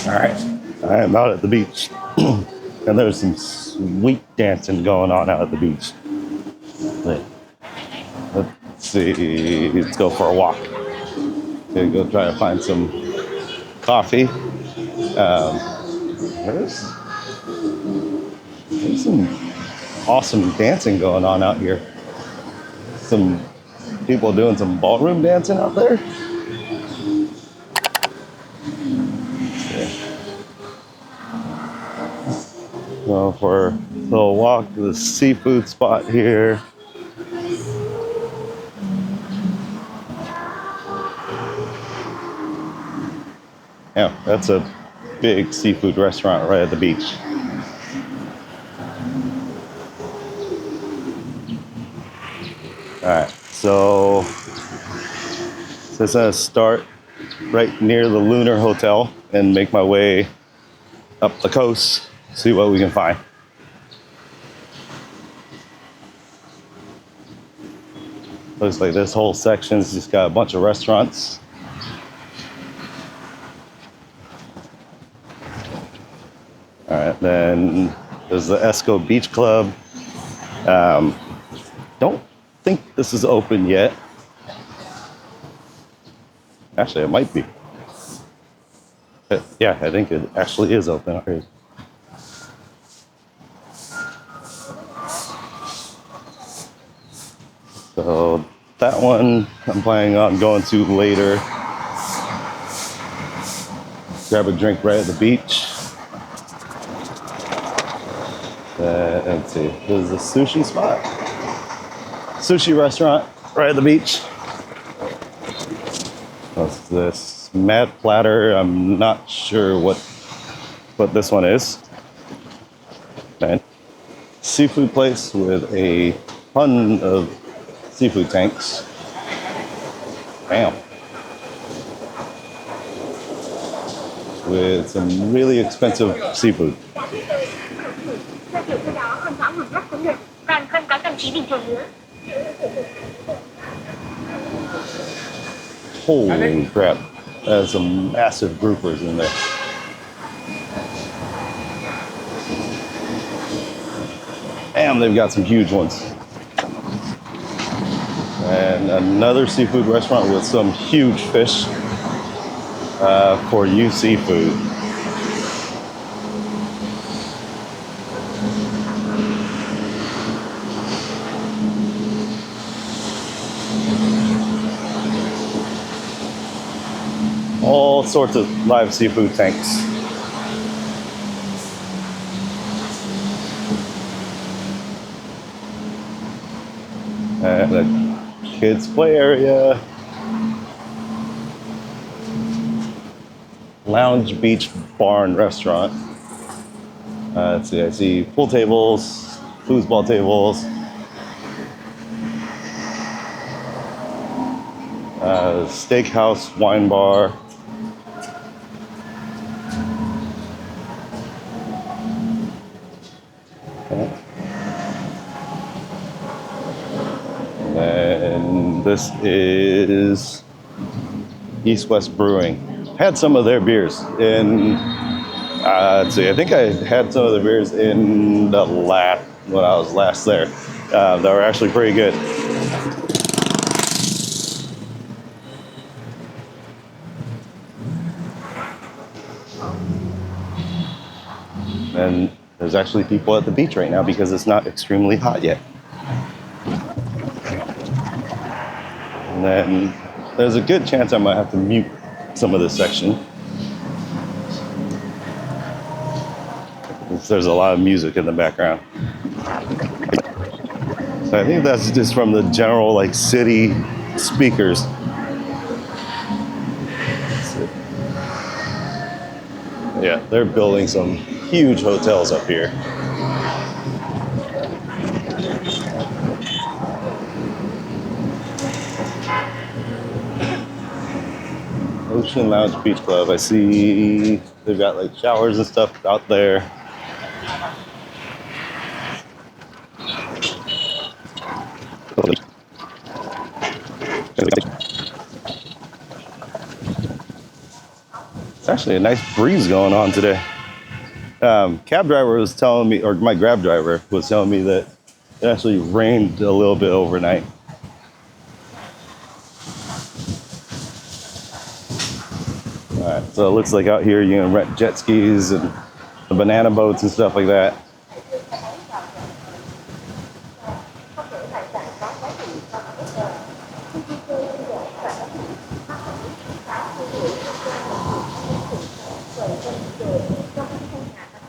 All right, I am out at the beach, and there's some sweet dancing going on out at the beach. Let- Let's see, let's go for a walk. Okay, go try to find some coffee. There's, there's some awesome dancing going on out here. Some people doing some ballroom dancing out there. Yeah. So for a little walk to the seafood spot here. Yeah, that's a big seafood restaurant right at the beach. All right, so this is start right near the Lunar Hotel and make my way up the coast, see what we can find. Looks like this whole section's just got a bunch of restaurants. All right, then there's the Esco Beach Club. Don't think this is open yet. Actually, it might be. Yeah, I think it actually is open. So that one I'm planning on going to later. Grab a drink right at the beach. Let's see, there's a sushi spot. Sushi restaurant right at the beach. What's this? Mad Platter. I'm not sure what this one is. And seafood place with a ton of seafood tanks. Bam. With some really expensive seafood. Holy crap. There's some massive groupers in there. Damn, they've got some huge ones. And another seafood restaurant with some huge fish for you seafood. All sorts of live seafood tanks. And a kids play area. Lounge Beach Bar and Restaurant. Let's see, I see pool tables, foosball tables, steakhouse, wine bar. Okay. And this is East West Brewing. Had some of their beers in. Let's see. I think I had some of the beers in the when I was last there. That were actually pretty good. And there's actually people at the beach right now because it's not extremely hot yet. And then there's a good chance I might have to mute some of this section. There's a lot of music in the background. So I think that's just from the general like city speakers. Yeah, they're building some huge hotels up here. Ocean Lounge Beach Club. I see they've got like showers and stuff out there. It's actually a nice breeze going on today. Cab driver was telling me, or my Grab driver was telling me that it actually rained a little bit overnight. All right, so it looks like out here you can rent jet skis and the banana boats and stuff like that.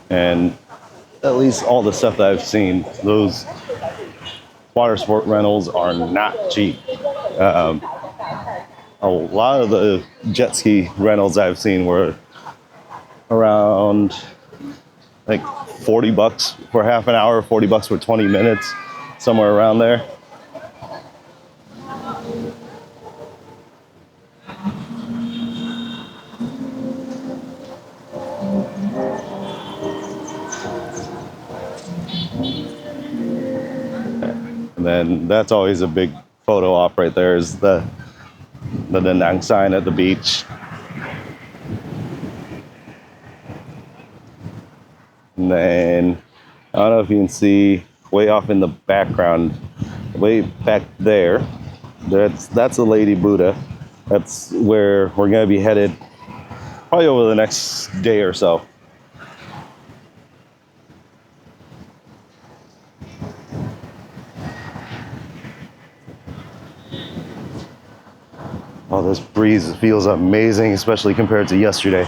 And at least all the stuff that I've seen, those water sport rentals are not cheap. A lot of the jet ski rentals I've seen were around like $40 for half an hour, $40 for 20 minutes, somewhere around there. And then that's always a big photo op right there is the Danang sign at the beach. And then I don't know if you can see way off in the background, way back there, that's a Lady Buddha. That's where we're gonna be headed probably over the next day or so. Oh, this breeze feels amazing, especially compared to yesterday.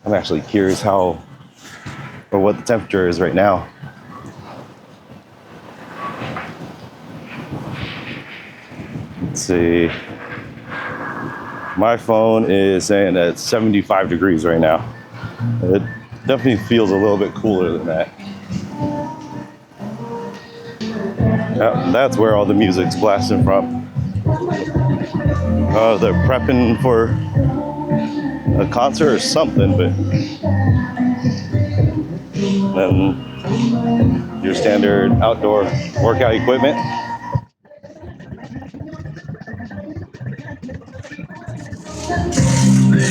I'm actually curious how or what the temperature is right now. Let's see. My phone is saying that it's 75 degrees right now. It definitely feels a little bit cooler than that. That's where all the music's blasting from. Oh, they're prepping for a concert or something, but then your standard outdoor workout equipment.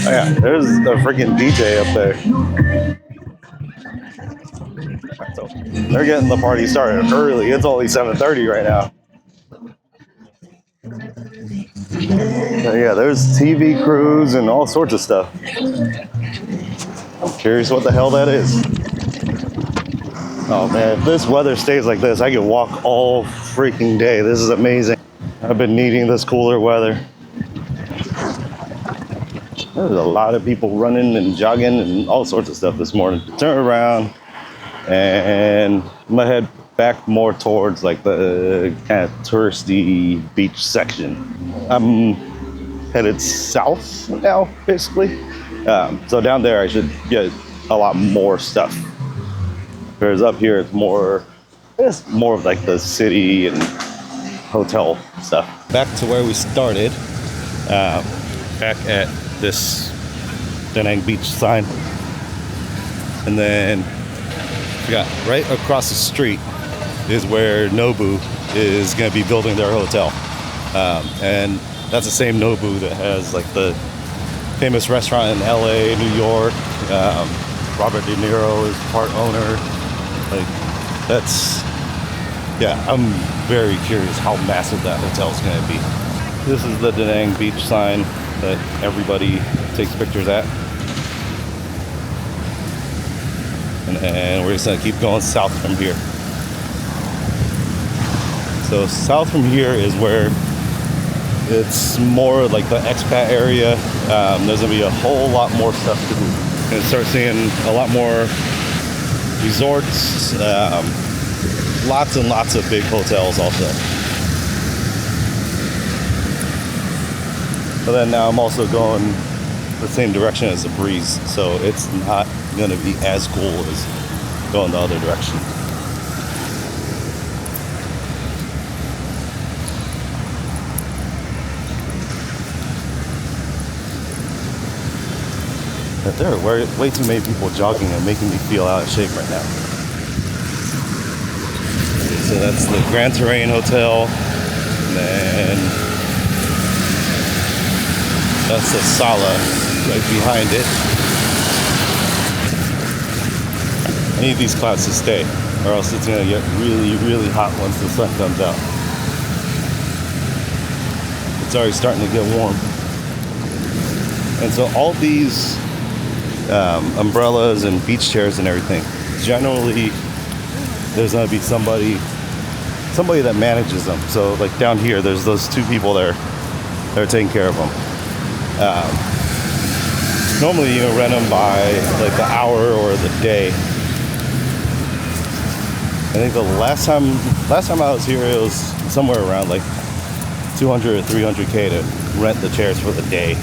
Oh yeah, there's a freaking DJ up there. So they're getting the party started early. It's only 7:30 right now. Yeah, there's TV crews and all sorts of stuff. I'm curious what the hell that is. Oh man, if this weather stays like this, I could walk all freaking day. This is amazing. I've been needing this cooler weather. There's a lot of people running and jogging and all sorts of stuff this morning. Turn around and I'm gonna head back more towards like the kind of touristy beach section. I'm headed south now, basically. So down there I should get a lot more stuff. Whereas up here it's more of like the city and hotel stuff. Back to where we started, back at this Danang beach sign. And then we got right across the street is where Nobu is going to be building their hotel. And that's the same Nobu that has like the famous restaurant in LA, New York. Robert De Niro is part owner. Like that's, yeah, I'm very curious how massive that hotel is going to be. This is the Danang beach sign that everybody takes pictures at. And we're just gonna keep going south from here. So south from here is where it's more like the expat area. There's gonna be a whole lot more stuff to do. You're gonna start seeing a lot more resorts, lots and lots of big hotels also. But then now I'm also going the same direction as the breeze, so it's not gonna be as cool as going the other direction. But there are way too many people jogging and making me feel out of shape right now. So that's the Grand Terrain Hotel, and then That's the sala right behind it. I need these clouds to stay, or else it's gonna get really, really hot once the sun comes out. It's already starting to get warm. And so all these umbrellas and beach chairs and everything, generally there's gonna be somebody that manages them. So like down here, there's those two people there that are taking care of them. Normally you can rent them by like the hour or the day. I think the last time I was here, it was somewhere around like 200 or 300K to rent the chairs for the day.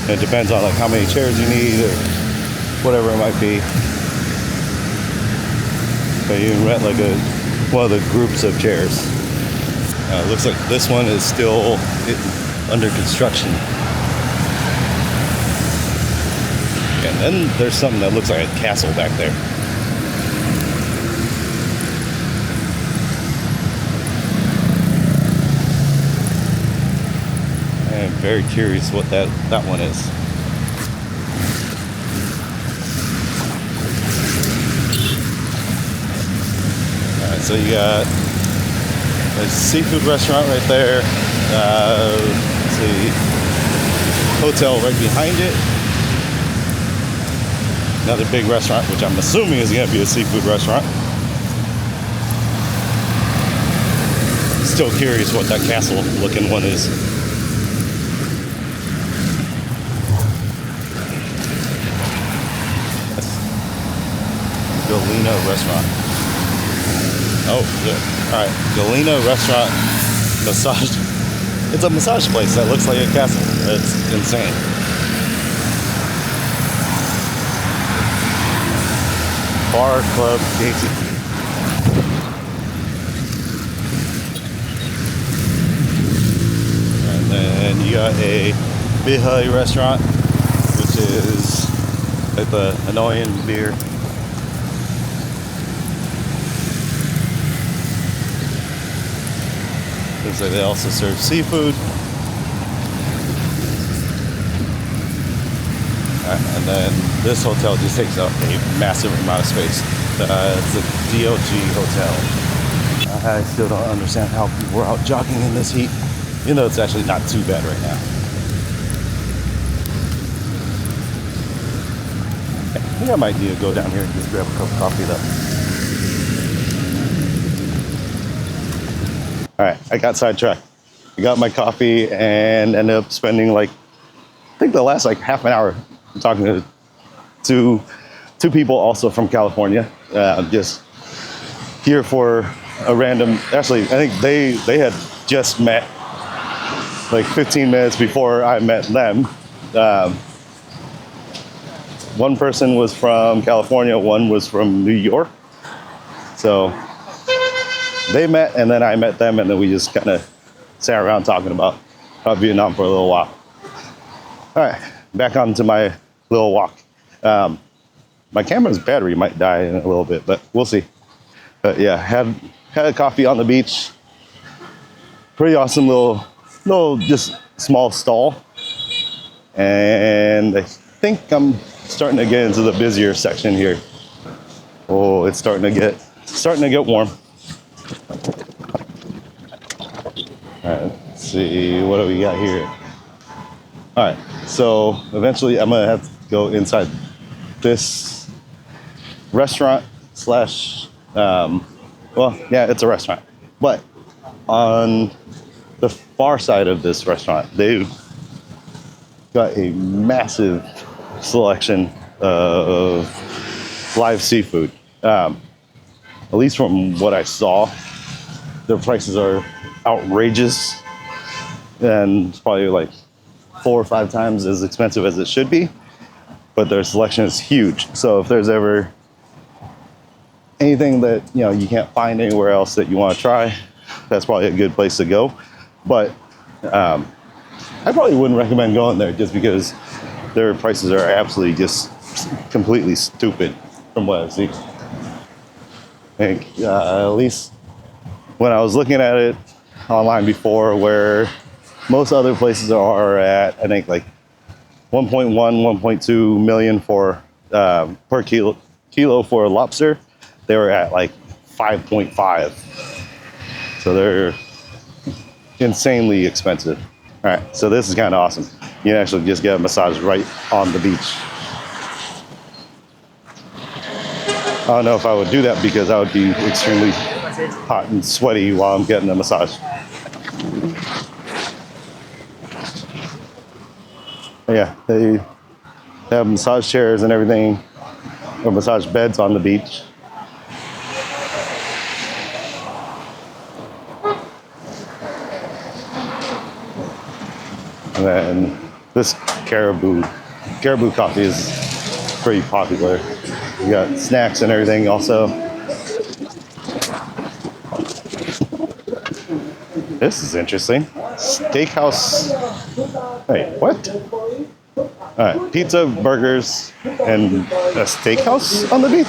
It depends on like how many chairs you need or whatever it might be. But you can rent like one of the groups of chairs. Looks like this one is still under construction. And then there's something that looks like a castle back there. I'm very curious what that one is. Alright, so you got a seafood restaurant right there. Let's see, hotel right behind it. Another big restaurant, which I'm assuming is going to be a seafood restaurant. Still curious what that castle looking one is. Galena Restaurant. Oh, yeah. Alright, Galena Restaurant Massage. It's a massage place that looks like a castle. It's insane. Bar, club, gated. And then you got a Bihai restaurant, which is like the annoying beer. Looks like they also serve seafood. And then this hotel just takes up a massive amount of space. It's a DOG hotel. I still don't understand how people are out jogging in this heat, even though it's actually not too bad right now. I think I might need to go down here and just grab a cup of coffee though. All right, I got sidetracked. I got my coffee and ended up spending like, I think the last like half an hour talking to two people also from California, just here for a random, actually, I think they had just met like 15 minutes before I met them. One person was from California, one was from New York. So they met and then I met them and then we just kind of sat around talking about Vietnam for a little while. All right, back onto my little walk. My camera's battery might die in a little bit, but we'll see. But yeah, had a coffee on the beach. Pretty awesome little just small stall. And I think I'm starting to get into the busier section here. Oh, it's starting to get warm. All right, let's see, what do we got here? All right, so eventually I'm gonna have to go inside this restaurant slash, well, yeah, it's a restaurant. But on the far side of this restaurant, they've got a massive selection of live seafood. At least from what I saw, their prices are outrageous and it's probably like 4 or 5 times as expensive as it should be, but their selection is huge. So if there's ever anything that you can't find anywhere else that you want to try, that's probably a good place to go. But I probably wouldn't recommend going there just because their prices are absolutely just completely stupid from what I've seen. I think at least when I was looking at it, online before where most other places are at, I think, like 1.1, 1.2 million for per kilo for lobster. They were at like 5.5. So they're insanely expensive. All right, so this is kind of awesome. You can actually just get a massage right on the beach. I don't know if I would do that because I would be extremely hot and sweaty while I'm getting a massage. Yeah, they have massage chairs and everything, or massage beds on the beach. And then this caribou coffee is pretty popular. You got snacks and everything also. This is interesting. Steakhouse. Wait, what? All right, pizza, burgers, and a steakhouse on the beach?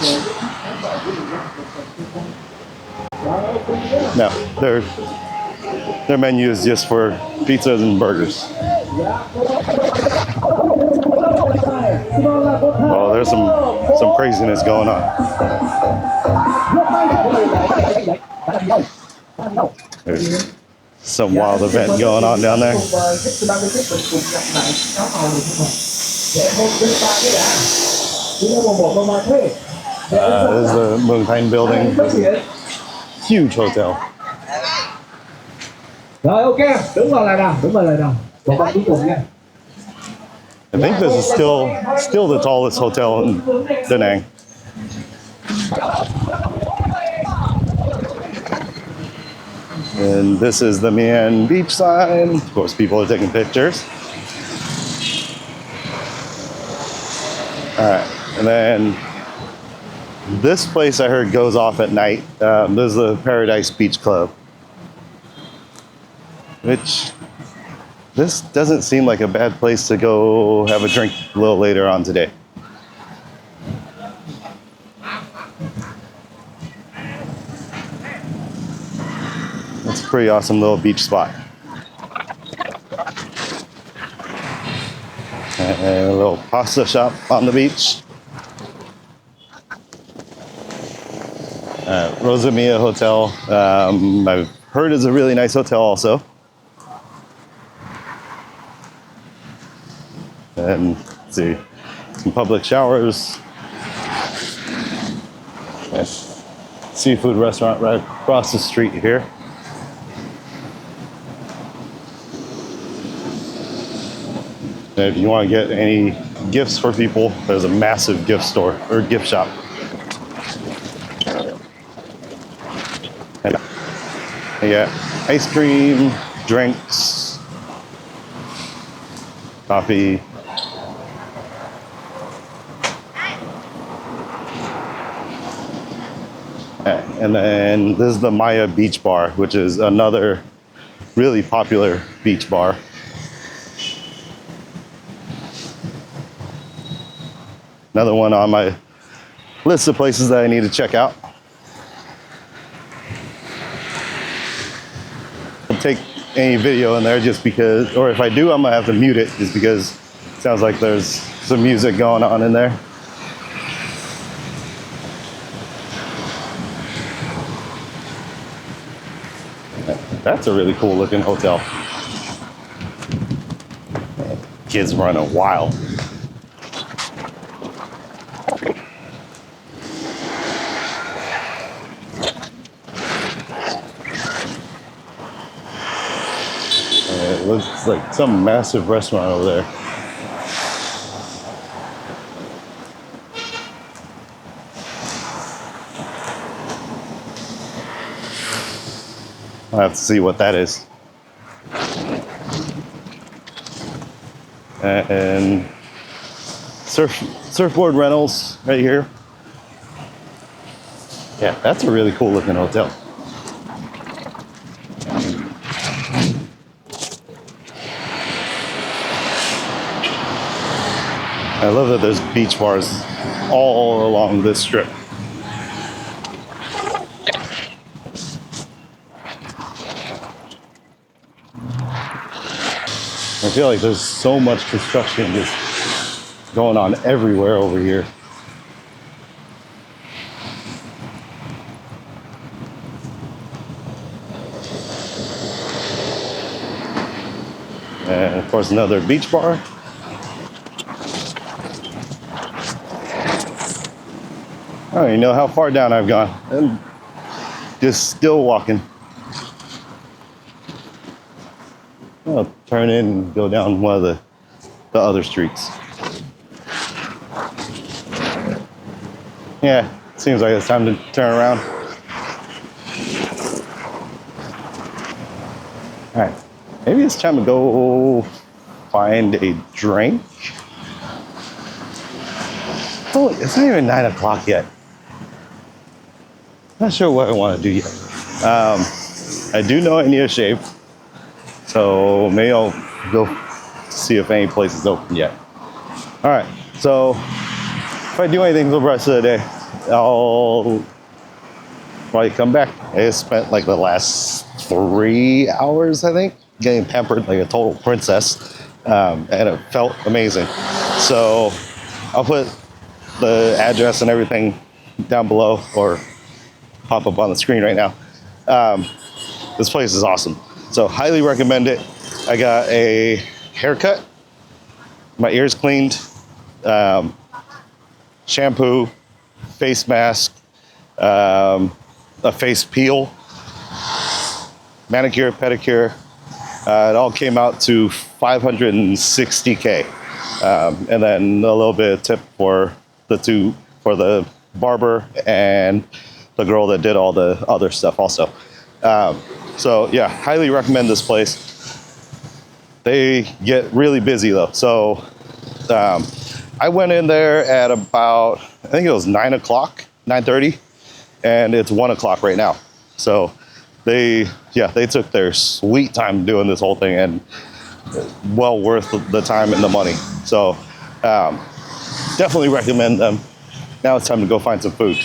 No, their menu is just for pizzas and burgers. Oh, there's some craziness going on. There's some wild event going on down there. This is the Mường Thanh building. Huge hotel. Rồi ok, đứng vào lại nào, đứng vào lại nào. Một bạn cuối cùng nha. I think this is still the tallest hotel in Danang. And this is the Mian beach sign. Of course, people are taking pictures. All right, and then this place I heard goes off at night. This is the Paradise Beach Club, which this doesn't seem like a bad place to go have a drink a little later on today. That's a pretty awesome little beach spot. And a little pasta shop on the beach. Rosamia Hotel, I've heard is a really nice hotel also. And let's see, some public showers. Nice seafood restaurant right across the street here. And if you want to get any gifts for people, there's a massive gift store or gift shop. And you got ice cream, drinks, coffee. And then this is the Maya Beach Bar, which is another really popular beach bar. Another one on my list of places that I need to check out. I'll take any video in there just because, or if I do, I'm gonna have to mute it just because it sounds like there's some music going on in there. That's a really cool looking hotel. Kids running wild. It looks like some massive restaurant over there. I'll have to see what that is. And surfboard rentals right here. Yeah, that's a really cool looking hotel. I love that there's beach bars all along this strip. I feel like there's so much construction just going on everywhere over here. And of course, another beach bar. I don't even know how far down I've gone. I'm just still walking. I'll turn in and go down one of the other streets. Yeah, seems like it's time to turn around. All right, maybe it's time to go find a drink. Oh, it's not even 9 o'clock yet. Not sure what I want to do yet. I do know I need a shave, so maybe I'll go see if any place is open yet. All right, so if I do anything for the rest of the day, I'll probably come back. I spent like the last 3 hours, I think, getting pampered like a total princess, and it felt amazing. So I'll put the address and everything down below, or pop up on the screen right now. This place is awesome, so highly recommend it. I got a haircut, my ears cleaned, shampoo, face mask, a face peel, manicure, pedicure. It all came out to $560K, and then a little bit of tip for the barber and the girl that did all the other stuff also. So yeah, highly recommend this place. They get really busy though. So I went in there at about, I think it was 9 o'clock, 9:30, and it's 1 o'clock right now. So they took their sweet time doing this whole thing, and well worth the time and the money. So definitely recommend them. Now it's time to go find some food.